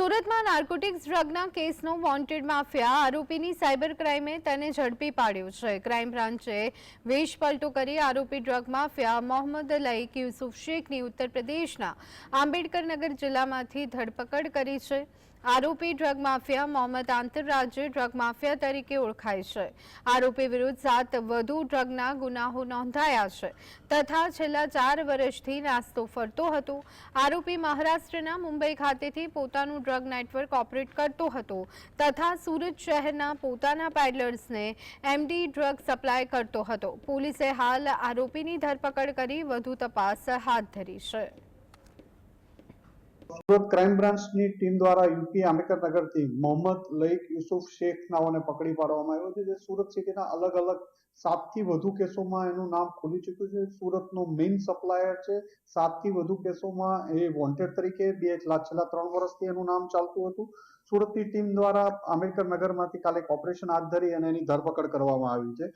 સુરતમાં નાર્કોટિક્સ ડ્રગના કેસનો wanted mafia આરોપીની સાયબર ક્રાઇમે તેને ઝડપી પાડ્યો છે। ક્રાઇમ બ્રાન્ચે વેશ પલટો કરી આરોપી ડ્રગ માફિયા મોહમ્મદ લઈક યુસુફ શેખની ઉત્તર પ્રદેશના આંબેડકરનગર જિલ્લામાંથી ધરપકડ કરી છે। આરોપી ડ્રગ માફિયા મોહમ્મદ આંતરરાજ્ય ડ્રગ માફિયા તરીકે ઓળખાય છે। આરોપી વિરુદ્ધ 7 વધુ ડ્રગના ગુનાઓ નોંધાયા છે તથા છેલ્લા 4 વર્ષથી નાસ્તો ફરતો હતો। આરોપી મહારાષ્ટ્રના મુંબઈ ખાતેથી પોતાનું ડ્રગ નેટવર્ક ઓપરેટ કરતો હતો તથા સુરત શહેરના પોતાના પેડલર્સને એમડી ડ્રગ સપ્લાય કરતો હતો। પોલીસે હાલ આરોપીની ધરપકડ કરી વધુ તપાસ હાથ ધરી છે। સુરત ક્રાઇમ બ્રાન્ચની ટીમ દ્વારા યુપી આંબેડકરનગરથી મોહમ્મદ લઈક યુસુફ શેખ નાઓને પકડી પાડવામાં આવ્યો છે, જે સુરત સિટીના અલગ અલગ 7 થી વધુ કેસોમાં એનું નામ ખુલી ચૂક્યું છે। સુરતનો મેઇન સપ્લાયર છે। 7 થી વધુ કેસોમાં એ વોન્ટેડ તરીકે છેલ્લા 3 વર્ષથી એનું નામ ચાલતું હતું। સુરતની ટીમ દ્વારા આંબેડકરનગરમાંથી કાલે એક ઓપરેશન હાથ ધરી અને એની ધરપકડ કરવામાં આવી છે।